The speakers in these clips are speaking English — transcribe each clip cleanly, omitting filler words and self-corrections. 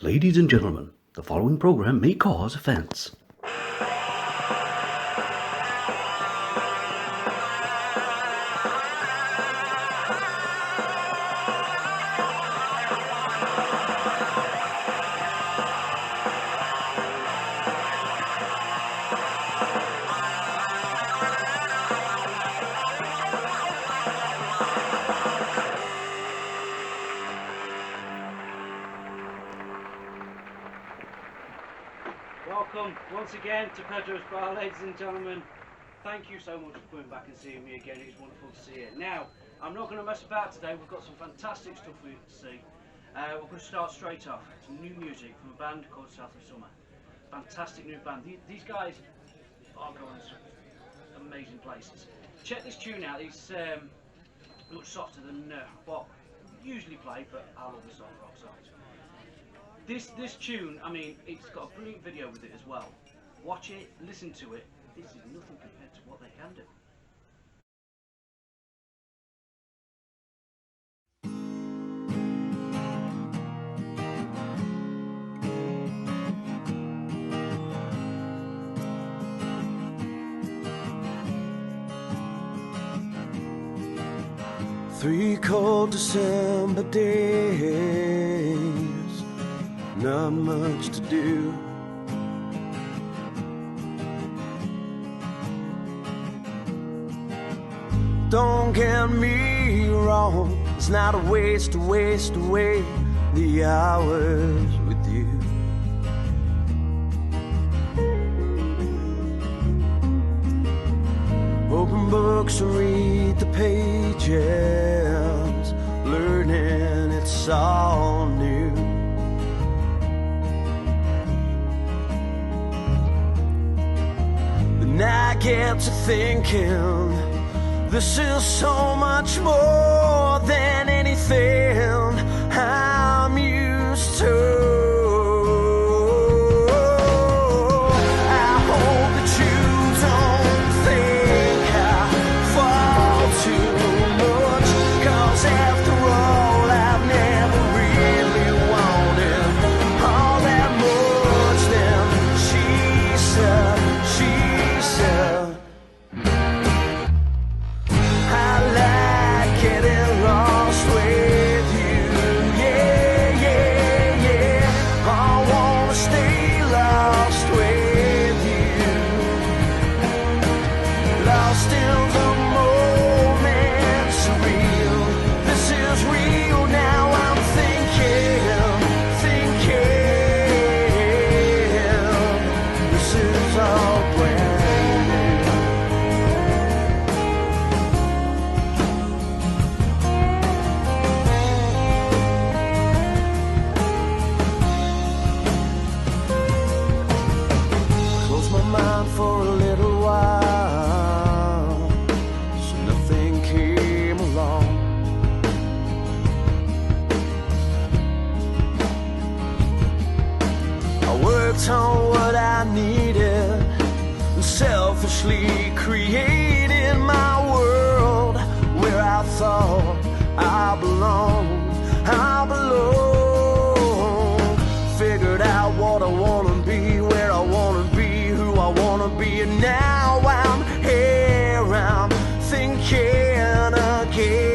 Ladies and gentlemen, the following program may cause offense. Welcome once again to Pedros Bar, ladies and gentlemen. Thank you so much for coming back and seeing me again. It's wonderful to see you. Now, I'm not going to mess about today. We've got some fantastic stuff for you to see. We're going to start straight off. Some new music from a band called South of Summer. Fantastic new band. These guys are going to some amazing places. Check this tune out. It's much softer than what we usually play, but I love the soft rock songs. This tune, I mean, it's got a brilliant video with it as well. Watch it, listen to it. This is nothing compared to what they can do. 3 cold December days, not much to do. Don't get me wrong, it's not a waste away the hours with you. Open books and read the pages, learning it's all new. Then I get to thinking, this is so much more than anything I'm used to. On what I needed and selfishly created my world where I thought I belong. Figured out what I wanna be, where I wanna be, who I wanna be, and now I'm here, I'm thinking again.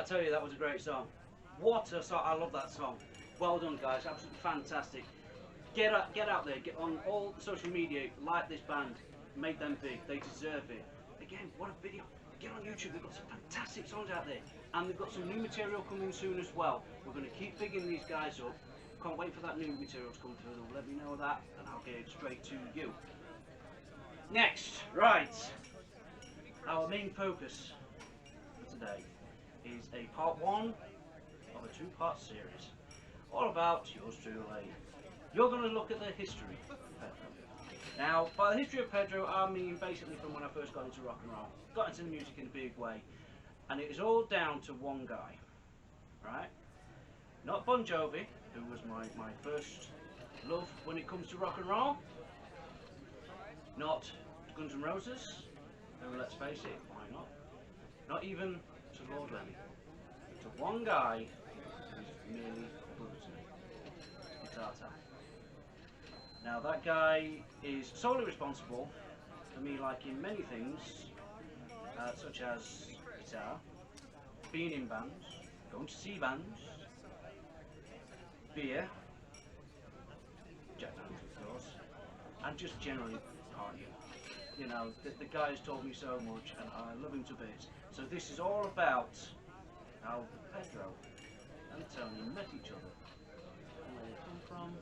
tell you, that was a great song. What a song! I love that song. Well done, guys. Absolutely fantastic. Get out there. Get on all social media. Like this band. Make them big. They deserve it. Again, what a video. Get on YouTube. They've got some fantastic songs out there, and they've got some new material coming soon as well. We're going to keep bigging these guys up. Can't wait for that new material to come through. Let me know that, and I'll get it straight to you. Next, right. Our main focus for today is a part 1 of a 2-part series, all about yours truly. You're going to look at the history of Pedro. Now, by the history of Pedro, I mean basically from when I first got into rock and roll, got into the music in a big way, and it is all down to one guy, right? Not Bon Jovi, who was my first love when it comes to rock and roll. Not Guns N' Roses, who, let's face it, why not? Not even to Lord Lenny. To one guy who's merely brutal. Guitar tap. Now that guy is solely responsible for me liking many things, such as guitar, being in bands, going to see bands, beer, Jack Daniels of course, and just generally partying. You know, the guy has taught me so much, and I love him to bits. So this is all about how Pedro and Tony met each other, and where they come from.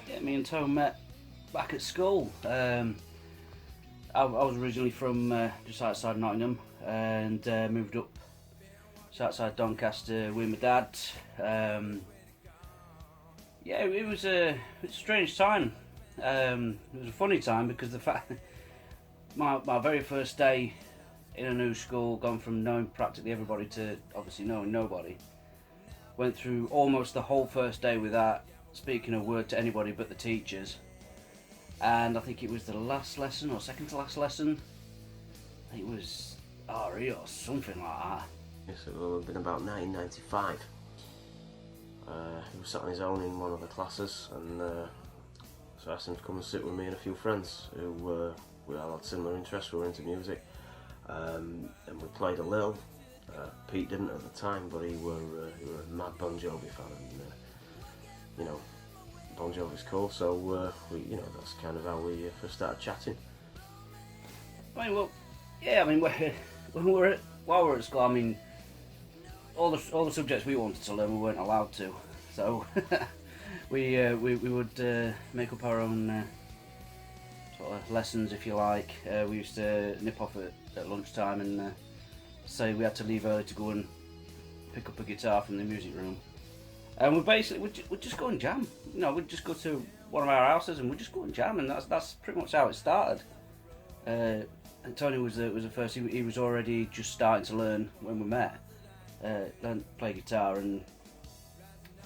Yeah, me and Tone met back at school. I was originally from just outside Nottingham and moved up just outside Doncaster with my dad. Yeah, it was a strange time. It was a funny time because the fact my very first day in a new school, gone from knowing practically everybody to obviously knowing nobody. Went through almost the whole first day without speaking a word to anybody but the teachers. And I think it was the last lesson or second to last lesson. I think it was RE or something like that. Yes, it would have been about 1995. He was sat on his own in one of the classes, and so I asked him to come and sit with me and a few friends who we all had similar interests. We were into music, and we played a little. Pete didn't at the time, but he were a mad Bon Jovi fan, and you know, Bon Jovi's cool. So that's kind of how we first started chatting. I mean, well, yeah. I mean, while we were at school, I mean, all the subjects we wanted to learn, we weren't allowed to. So we would make up our own sort of lessons, if you like. We used to nip off at lunchtime and say we had to leave early to go and pick up a guitar from the music room. And we'd just go and jam. You know, we'd just go to one of our houses and we'd just go and jam, and that's pretty much how it started. And Tony was the first. He was already just starting to learn when we met. Learned to play guitar, and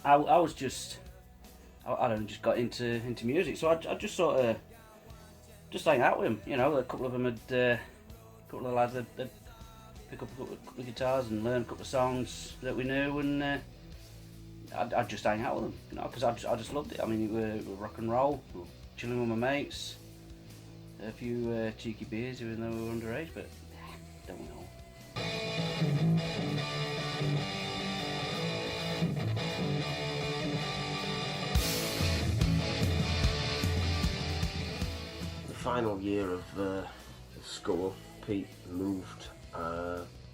I was just just got into music. So I just sort of just hang out with him. You know, a couple of them a couple of lads they'd pick up a couple of guitars and learn a couple of songs that we knew, and I'd just hang out with them, you know, because I just loved it. I mean, we were rock and roll, we were chilling with my mates, a few cheeky beers, even though we were underage, but don't we all? The final year of school, Pete moved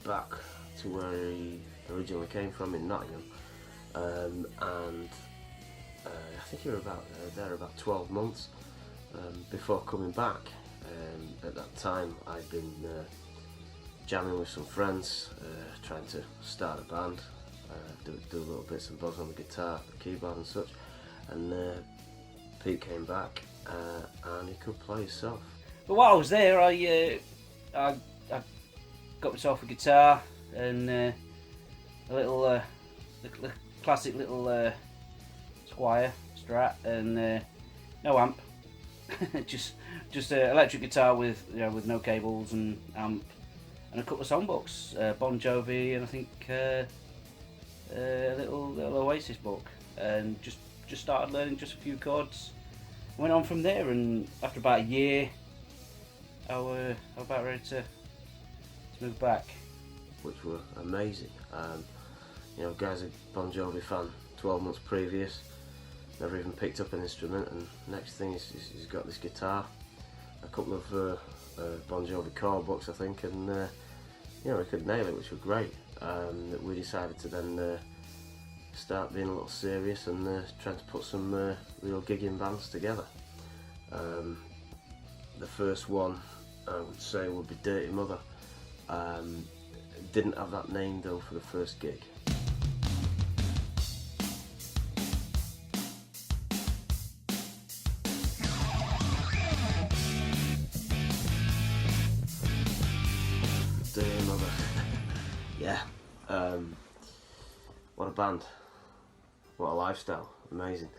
back to where he originally came from in Nottingham, and I think he was there about 12 months before coming back. At that time I'd been jamming with some friends, trying to start a band, do little bits and bobs on the guitar, the keyboard and such, and Pete came back and he could play himself. But while I was there, I got myself a guitar and a little the classic little Squire Strat, and no amp, just an electric guitar with no cables and amp, and a couple of songbooks, Bon Jovi, and I think a little Oasis book, and just started learning just a few chords. Went on from there, and after about a year, I was about ready to move back. Which were amazing. Guy's a Bon Jovi fan 12 months previous, never even picked up an instrument, and next thing he's got this guitar, a couple of Bon Jovi chord books I think, and he could nail it, which was great. That we decided to then start being a little serious and trying to put some real gigging bands together. The first one I would say would be Dirty Mother. Didn't have that name though for the first gig. Dirty Mother. Yeah. What a band. What a lifestyle. Amazing.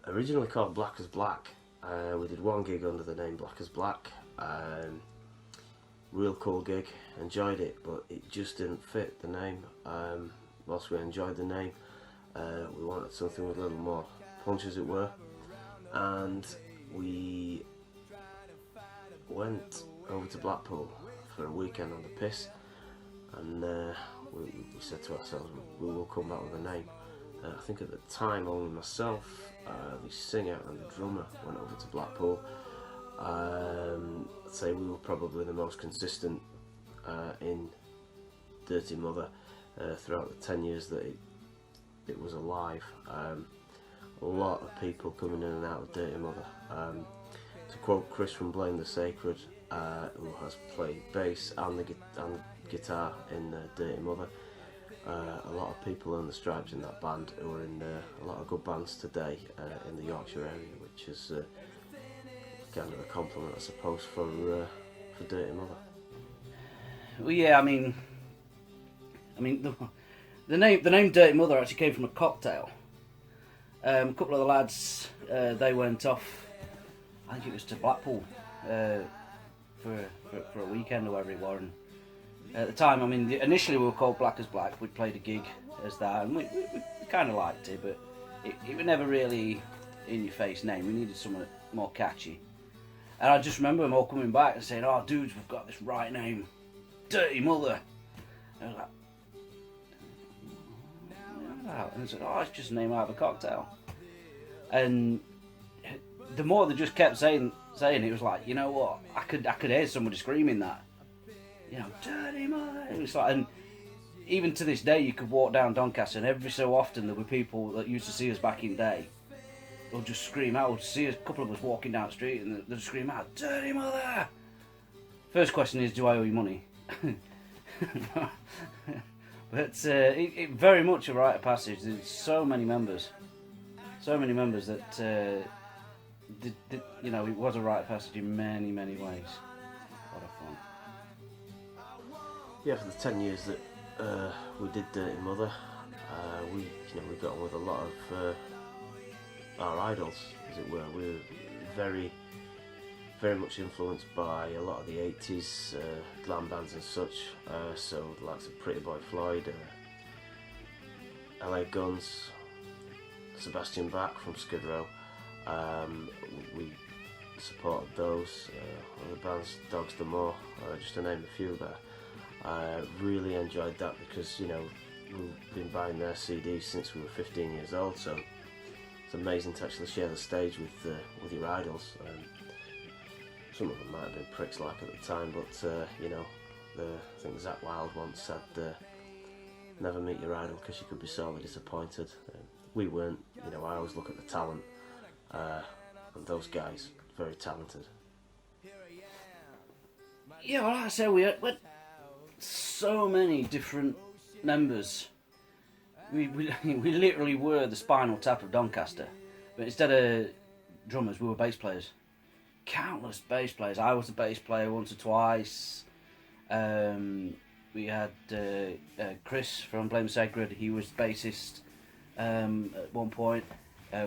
Originally called Black as Black. We did one gig under the name Black as Black. Real cool gig, enjoyed it, but it just didn't fit the name. Whilst we enjoyed the name, we wanted something with a little more punch, as it were, and we went over to Blackpool for a weekend on the piss, and we said to ourselves, we will come back with a name. I think at the time only myself, the singer and the drummer went over to Blackpool. I'd say we were probably the most consistent in Dirty Mother throughout the 10 years that it was alive. A lot of people coming in and out of Dirty Mother. To quote Chris from Blame the Sacred, who has played bass and the guitar in Dirty Mother, a lot of people earn the stripes in that band who are in a lot of good bands today in the Yorkshire area, which is kind of a compliment, I suppose, for Dirty Mother. Well, yeah, I mean, the name Dirty Mother actually came from a cocktail. A couple of the lads, they went off, I think it was to Blackpool for a weekend or whatever it was. And at the time, I mean, initially we were called Black as Black. We'd played a gig as that, and we kind of liked it, but it was never really in your face name. We needed something more catchy. And I just remember them all coming back and saying, "Oh, dudes, we've got this right name, Dirty Mother." And I was like, and I said, "Oh, it's just a name out of a cocktail." And the more they just kept saying it was like, you know what? I could hear somebody screaming that, Dirty Mother. It was like, and even to this day, you could walk down Doncaster, and every so often there were people that used to see us back in the day. They'll just scream out. We'll see a couple of us walking down the street, and they'll scream out, "Dirty Mother!" First question is, do I owe you money? But it very much a rite of passage. There's so many members that it was a rite of passage in many, many ways. What a fun. Yeah, for the 10 years that we did Dirty Mother, we got on with a lot of our idols, as it were. We were very, very much influenced by a lot of the 80s glam bands and such, so the likes of Pretty Boy Floyd, LA Guns, Sebastian Bach from Skid Row. We supported those, other bands, Dogs D'Amour, just to name a few there. I really enjoyed that because, we've been buying their CDs since we were 15 years old, so it's amazing to actually share the stage with your idols. Some of them might have been pricks like at the time, but I think Zach Wilde once said, "Never meet your idol because you could be sorely disappointed." We weren't. I always look at the talent, and those guys, very talented. Yeah, well, like I said, we had so many different members. We literally were the Spinal Tap of Doncaster, but instead of drummers, we were bass players. Countless bass players. I was the bass player once or twice. We had Chris from Blame Sacred. He was bassist at one point.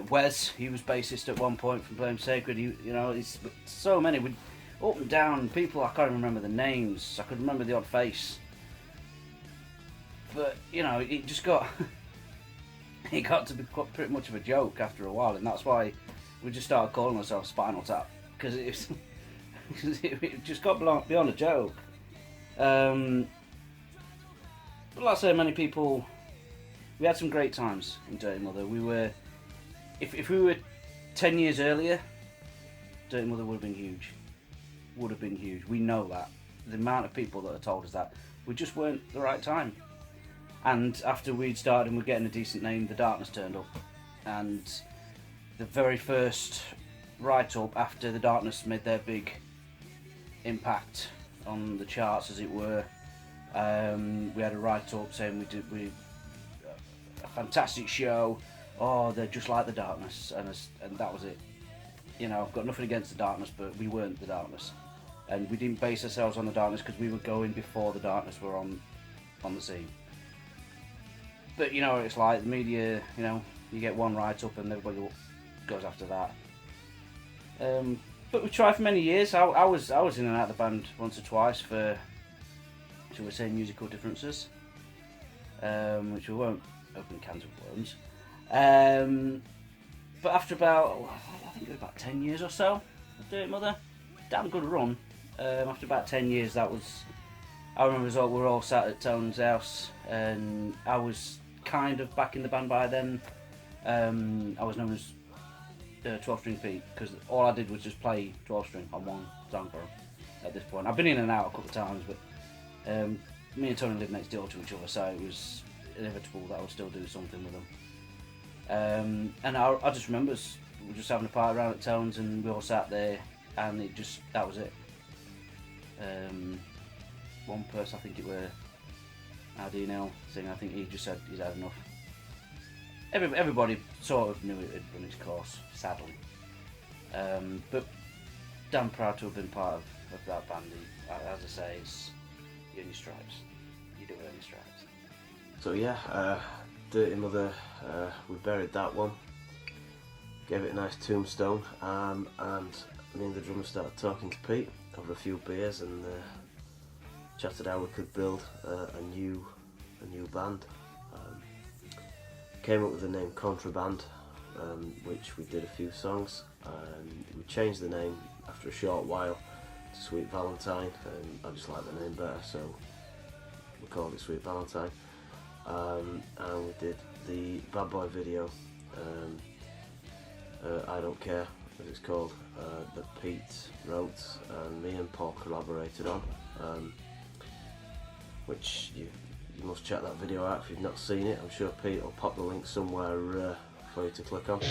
Wes, he was bassist at one point from Blame Sacred. It's so many. We up and down people. I can't even remember the names. I could remember the odd face. But you know, it just got it got to be pretty much of a joke after a while, and that's why we just started calling ourselves Spinal Tap, because it just got beyond a joke. But like I say, many people, we had some great times in Dirty Mother. We were, if we were 10 years earlier, Dirty Mother would have been huge. Would have been huge. We know that. The amount of people that have told us that, we just weren't the right time. And after we'd started and we're getting a decent name, the Darkness turned up. And the very first write-up after the Darkness made their big impact on the charts, as it were, we had a write-up saying we a fantastic show. Oh, they're just like the Darkness, and that was it. You know, I've got nothing against the Darkness, but we weren't the Darkness, and we didn't base ourselves on the Darkness because we were going before the Darkness were on the scene. But you know, it's like the media. You know, you get one write-up and everybody goes after that. But we tried for many years. I was in and out of the band once or twice for, shall we say, musical differences, which we won't open cans of worms. But after about, I think it was about 10 years or so of Dirty Mother, damn good run. After about 10 years, I remember we were all sat at Tone's house, and I was kind of back in the band by then. I was known as 12-string Pete, because all I did was just play 12-string on one song for him at this point. I've been in and out a couple of times, but me and Tony lived next door to each other, so it was inevitable that I would still do something with them. And I just remember we were just having a party around at Tone's, and we all sat there, and that was it. One person, I think it were Aldino singing, I think he just said he's had enough. Everybody sort of knew it had run its course, sadly. But damn proud to have been part of that band. As I say, it's you earn your stripes. You do earn your stripes. So yeah, Dirty Mother, we buried that one. Gave it a nice tombstone, and me and the drummer started talking to Pete over a few beers, and chatted how we could build a new band. Came up with the name Contraband, which we did a few songs, and we changed the name after a short while to Sweet Valentine, and I just like the name better, so we called it Sweet Valentine. And we did the Bad Boy video, I Don't Care, as it's called, that Pete wrote and me and Paul collaborated on, which you must check that video out if you've not seen it. I'm sure Pete will pop the link somewhere for you to click on.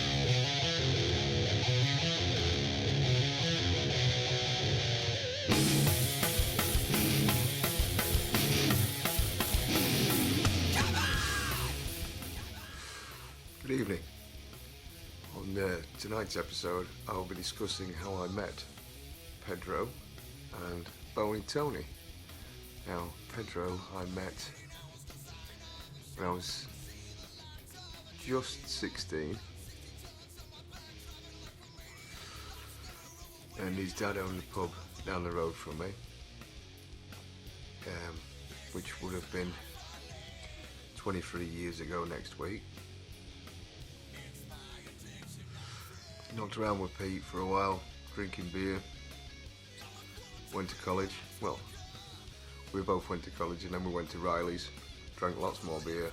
Good evening. On tonight's episode, I will be discussing how I met Pedro and Bowie Tony. Now, Pedro I met when I was just 16, and his dad owned a pub down the road from me, which would have been 23 years ago next week. Knocked around with Pete for a while, drinking beer, went to college. Well, we both went to college, and then we went to Riley's, drank lots more beer,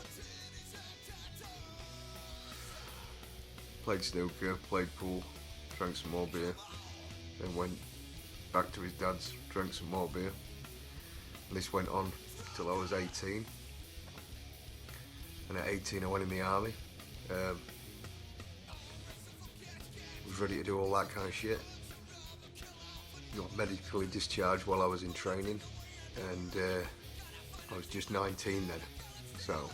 played snooker, played pool, drank some more beer, then went back to his dad's, drank some more beer, and this went on till I was 18, and at 18 I went in the army. Was ready to do all that kind of shit. Got medically discharged while I was in training, and I was just 19 then, so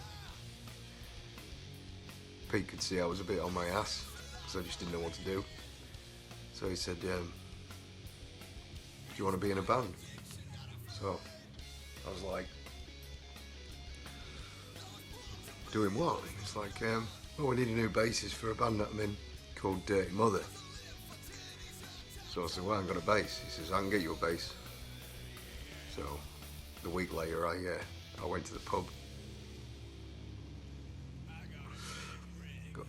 Pete could see I was a bit on my ass because I just didn't know what to do. So he said, do you want to be in a band? So I was like, doing what? It's like, well, we need a new bassist for a band that I'm in called Dirty Mother. So I said, well, I haven't got a bass. He says, I can get you a bass. So the week later, I went to the pub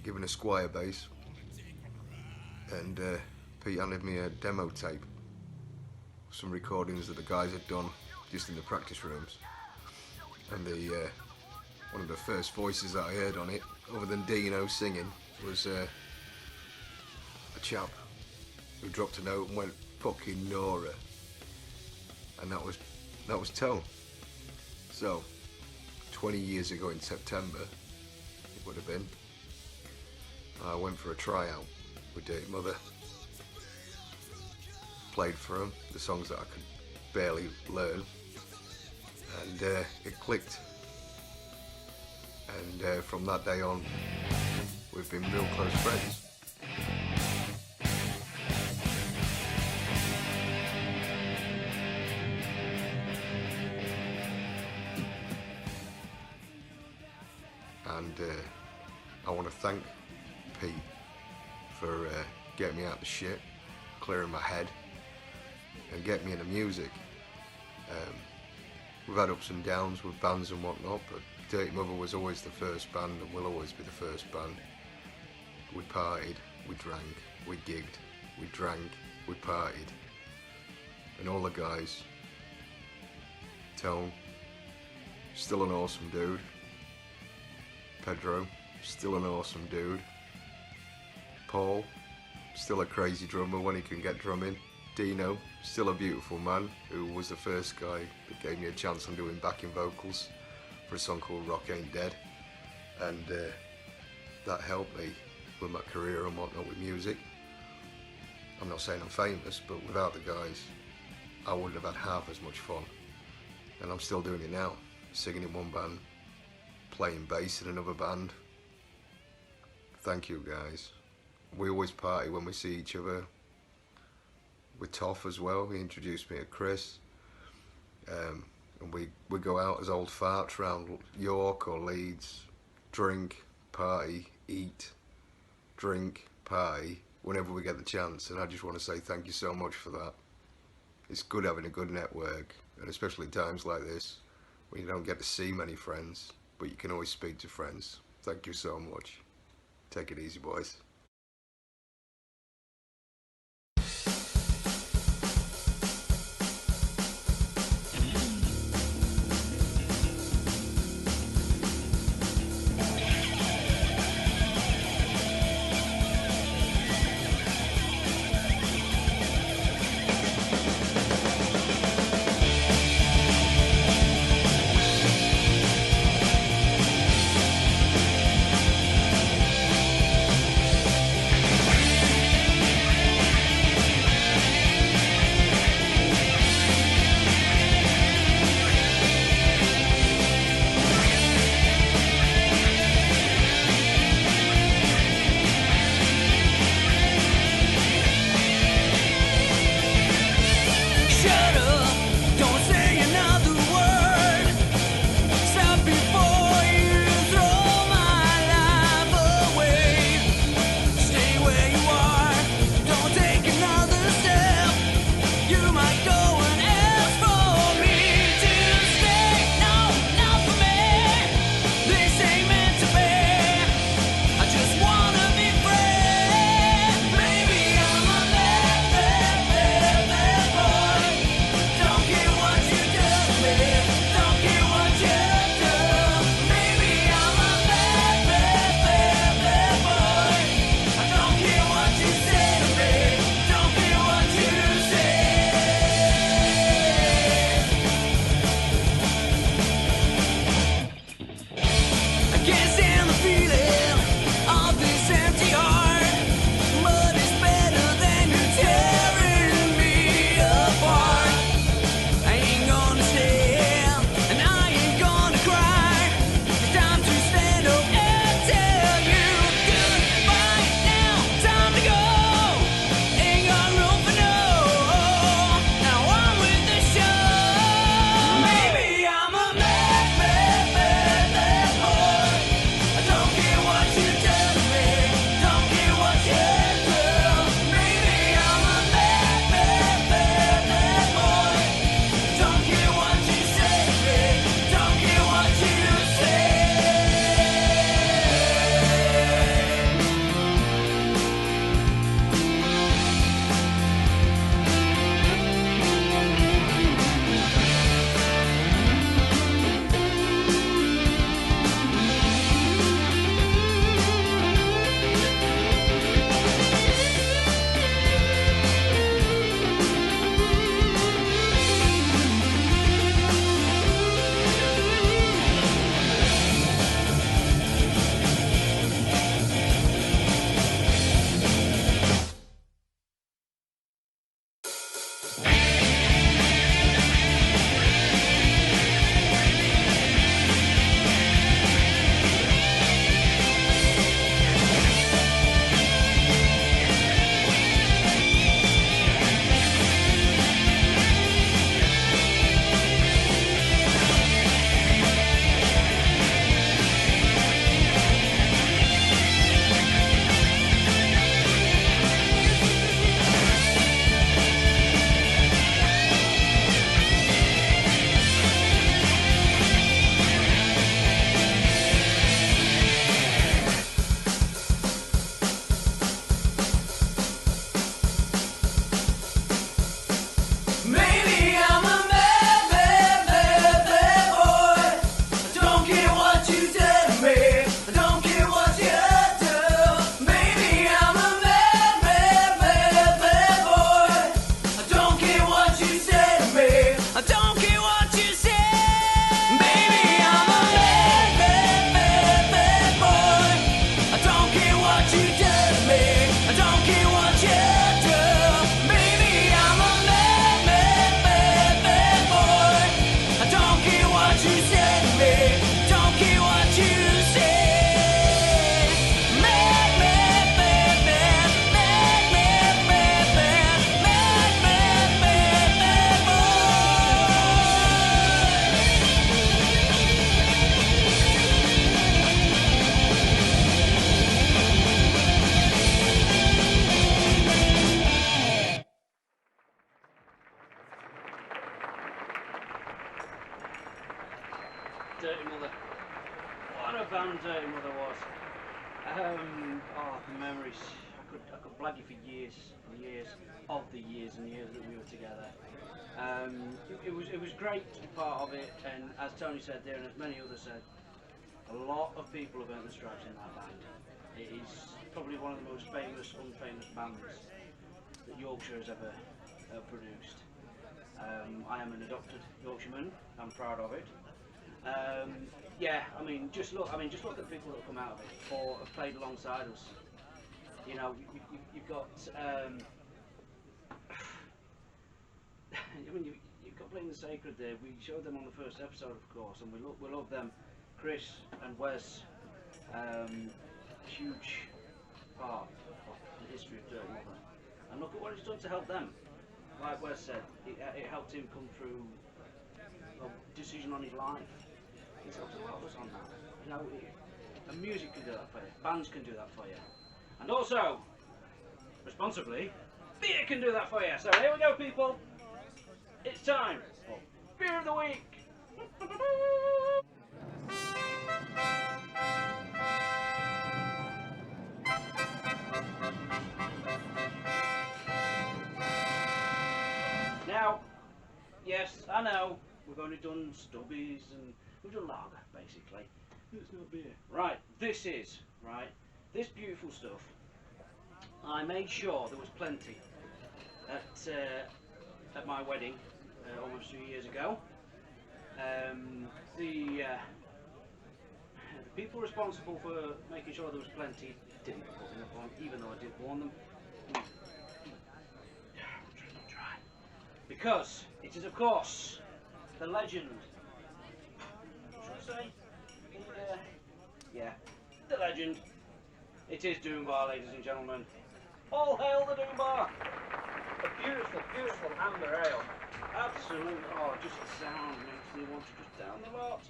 given a Squire bass, and Pete handed me a demo tape, some recordings that the guys had done just in the practice rooms, and the one of the first voices that I heard on it, other than Dino singing, was a chap who dropped a note and went fucking Nora, and that was Tone. So 20 years ago in September it would have been, I went for a tryout with Dirty Mother, played for him the songs that I could barely learn, and it clicked, and from that day on we've been real close friends. And I want to thank Pete for getting me out of the shit, clearing my head, and getting me into music. We've had ups and downs with bands and whatnot, but Dirty Mother was always the first band and will always be the first band. We partied, we drank, we gigged, we drank, we partied. And all the guys, Tone, still an awesome dude. Pedro, still an awesome dude. Paul, still a crazy drummer when he can get drumming. Dino, still a beautiful man, who was the first guy that gave me a chance on doing backing vocals for a song called Rock Ain't Dead, and that helped me with my career and whatnot with music. I'm not saying I'm famous, but without the guys I wouldn't have had half as much fun, and I'm still doing it now, singing in one band, playing bass in another band. Thank you guys. We always party when we see each other. With Toff as well, he introduced me to Chris, and we go out as old farts around York or Leeds, drink, party, eat, drink, party, whenever we get the chance, and I just want to say thank you so much for that. It's good having a good network, and especially times like this, when you don't get to see many friends, but you can always speak to friends. Thank you so much. Take it easy, boys. Dirty Mother. What a band Dirty Mother was. Oh, the memories. I could blag you for years and years of the years and years that we were together. It was great to be part of it, and as Tony said there, and as many others said, a lot of people have earned the stripes in that band. It is probably one of the most famous, unfamous bands that Yorkshire has ever produced. I am an adopted Yorkshireman. I'm proud of it. Yeah, I mean, just look at the people that have come out of it or have played alongside us. You know, you've got. I mean, you've got Playing the Sacred there. We showed them on the first episode, of course, and we love them. Chris and Wes, huge part of the history of Dirty Mother. And look at what it's done to help them. Like Wes said, it helped him come through a decision on his life. It's helped a lot of us on that. You know, and music can do that for you. Bands can do that for you. And also, responsibly, beer can do that for you. So here we go, people. It's time for Beer of the Week. Now, yes, I know, we've only done stubbies and we've done lager, basically. It's not beer. Right, this beautiful stuff. I made sure there was plenty at my wedding almost 2 years ago. The people responsible for making sure there was plenty didn't put enough on, even though I did warn them. Because it is, of course, the legend. Should I say? Yeah, the legend. It is Doom Bar, ladies and gentlemen. All hail the Doom Bar! A beautiful, beautiful amber ale. Absolutely. Oh, just the sound makes me want to just down the lot.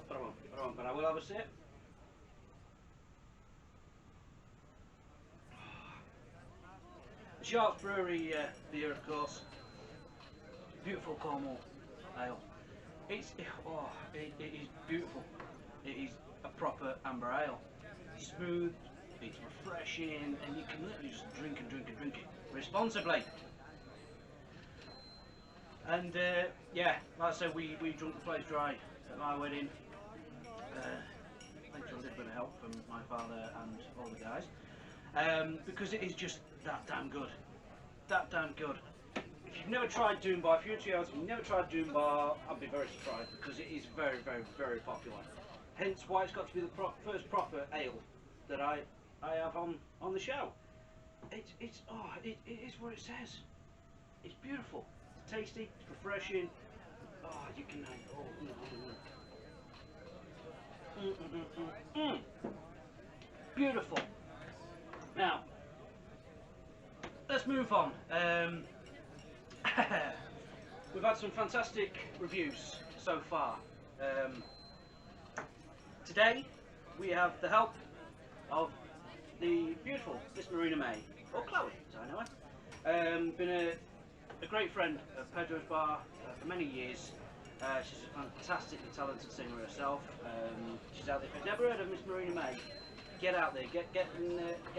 But I won't. But I will have a sip. The Sharps Brewery beer, of course. Beautiful Cornwall ale. It is beautiful. It is a proper amber ale. It's smooth, it's refreshing, and you can literally just drink it responsibly. And yeah, like I said, we drunk the place dry at my wedding. Thanks to a little bit of help from my father and all the guys. Because it is just that damn good. That damn good. If you've never tried Doom Bar, if you're into yours, if you've never tried Doom Bar, I'd be very surprised because it is very, very, very popular. Hence why it's got to be the first proper ale that I have on the show. It is what it says. It's beautiful. It's tasty. It's refreshing. Oh, you can. Beautiful. Now, let's move on. We've had some fantastic reviews so far. Today we have the help of the beautiful Miss Marina May, or Chloe as I know her. Been a great friend of Pedro's Bar for many years. She's a fantastically talented singer herself. She's out there. If you've never heard of Miss Marina May, get out there, get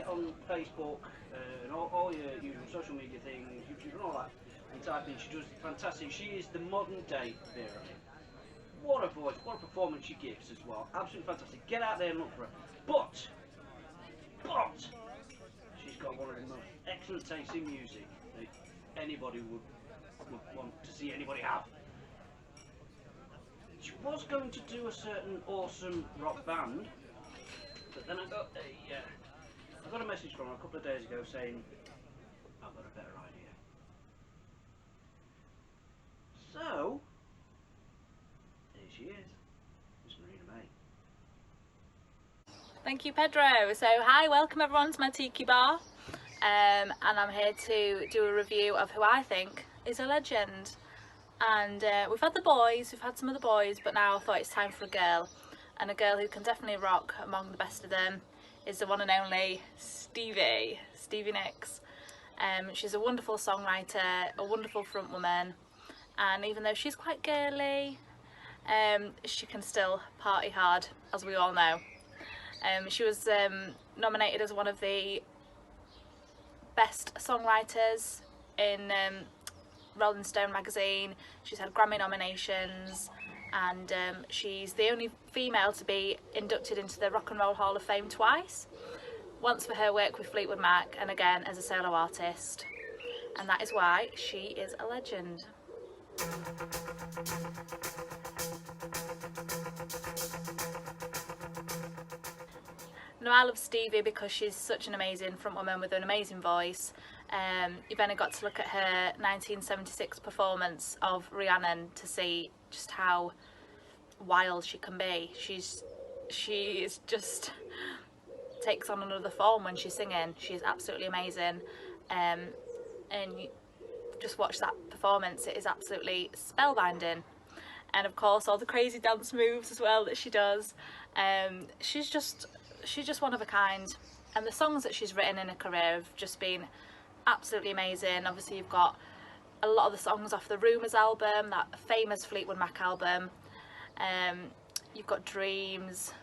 on Facebook and all your usual social media things, YouTube and all that, and type in. She does fantastic. She is the modern day Vera. What a voice, what a performance she gives as well. Absolutely fantastic. Get out there and look for her. But she's got one of the most excellent tastes in music that anybody would want to see anybody have. She was going to do a certain awesome rock band, but then I got a message from her a couple of days ago saying, I've got a better idea. So, here she is, Miss Marina May. Thank you, Pedro. So hi, welcome everyone to my tiki bar, and I'm here to do a review of who I think is a legend. And we've had some of the boys, but now I thought it's time for a girl, and a girl who can definitely rock among the best of them is the one and only Stevie Nicks. She's a wonderful songwriter, a wonderful front woman, and even though she's quite girly, she can still party hard, as we all know. She was nominated as one of the best songwriters in Rolling Stone magazine. She's had Grammy nominations, and she's the only female to be inducted into the Rock and Roll Hall of Fame twice. Once for her work with Fleetwood Mac, and again as a solo artist. And that is why she is a legend. Now, I love Stevie because she's such an amazing frontwoman with an amazing voice. You've only got to look at her 1976 performance of Rhiannon to see just how wild she can be. She is just takes on another form when she's singing. She's absolutely amazing, and you just watch that performance. It is absolutely spellbinding, and of course all the crazy dance moves as well that she does. She's just one of a kind, and the songs that she's written in her career have just been absolutely amazing. Obviously you've got a lot of the songs off the Rumours album, that famous Fleetwood Mac album. You've got Dreams,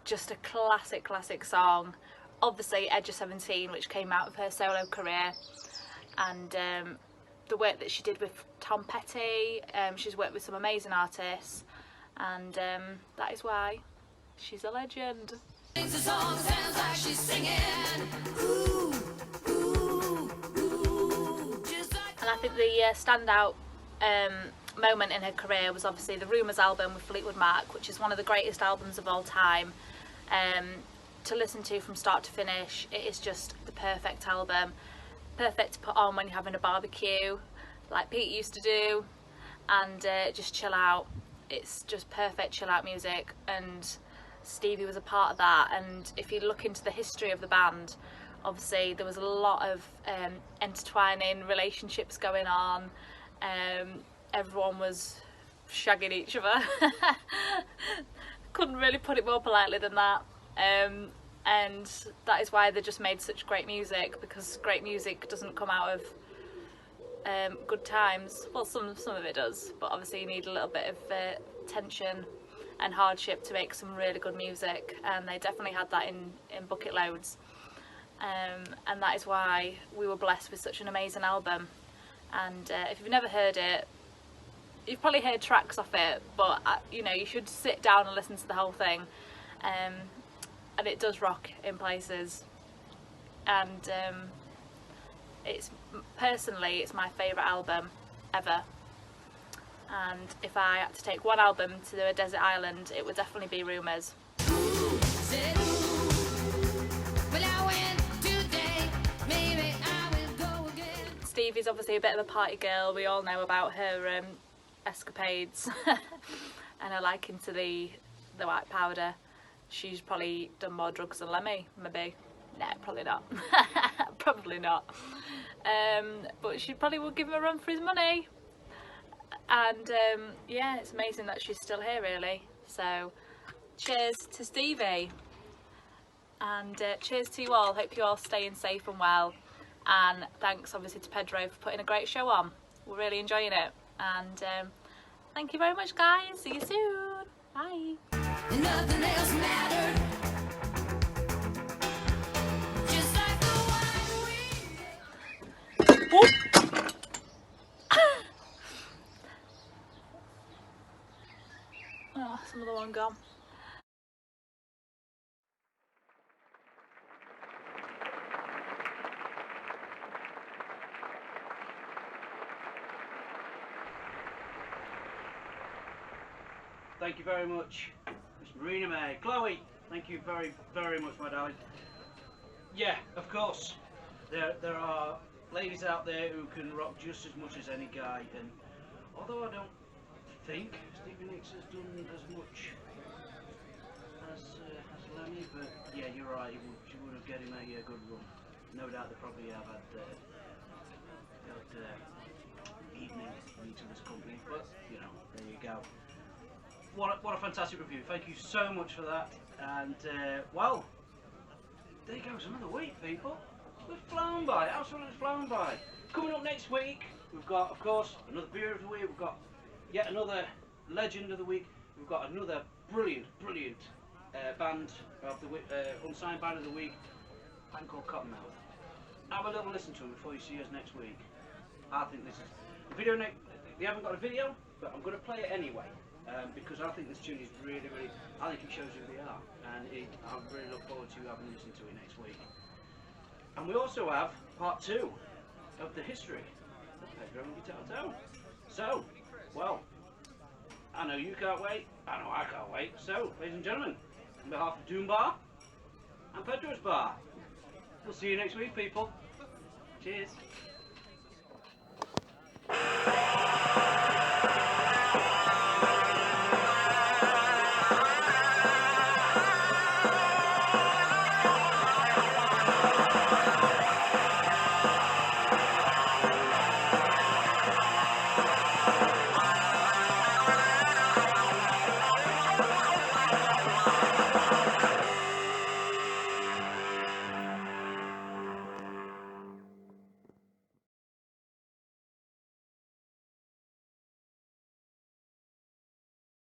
just a classic song. Obviously Edge of 17, which came out of her solo career, and the work that she did with Tom Petty. She's worked with some amazing artists, and that is why she's a legend. Sings the song, sounds like she's singing. Ooh, ooh, ooh, just like. And I think the standout moment in her career was obviously the Rumours album with Fleetwood Mac, which is one of the greatest albums of all time. To listen to from start to finish, it is just the perfect album, perfect to put on when you're having a barbecue like Pete used to do, and just chill out. It's just perfect chill out music, and Stevie was a part of that. And if you look into the history of the band, obviously there was a lot of intertwining relationships going on. Everyone was shagging each other. Couldn't really put it more politely than that. And that is why they just made such great music, because great music doesn't come out of good times. Well, some of it does, but obviously you need a little bit of tension and hardship to make some really good music, and they definitely had that in bucket loads. And that is why we were blessed with such an amazing album. And if you've never heard it, you've probably heard tracks off it, but you know, you should sit down and listen to the whole thing. And it does rock in places, and it's my favourite album ever. And if I had to take one album to a desert island, it would definitely be Rumours. Stevie's obviously a bit of a party girl. We all know about her escapades and her liking to the white powder. She's probably done more drugs than Lemmy, maybe. No, probably not. Probably not. But she probably would give him a run for his money. And yeah, it's amazing that she's still here, really. So cheers to Stevie, and cheers to you all. Hope you're all staying safe and well, and thanks obviously to Pedro for putting a great show on. We're really enjoying it, and thank you very much, guys. See you soon. Bye. Nothing else mattered. Just like the wine we Oh, some other one gone. Thank you very much, Miss Marina May. Chloe, thank you very, very much, my darling. Yeah, of course, there are ladies out there who can rock just as much as any guy, and although I don't think Stevie Nicks has done as much as Lemmy, but yeah, you're right, she would have given him a good run. No doubt they probably have had evening in each other's company, but you know, there you go. What a fantastic review. Thank you so much for that. And well, there goes another week, people. We've flown by, absolutely flown by. Coming up next week, we've got, of course, another beer of the week. We've got yet another legend of the week, we've got another brilliant band of the unsigned band of the week, a band called Cottonmouth. Have a little listen to them before you see us next week. I think this is the video. We haven't got a video, but I'm going to play it anyway because I think this tune is really. I think it shows who they are, and I really look forward to having a listen to it next week. And we also have part 2 of the history of Pedro and Guitar Town. So, well, I know you can't wait. I know I can't wait. So, ladies and gentlemen, on behalf of Doom Bar and Pedro's Bar, we'll see you next week, people. Cheers.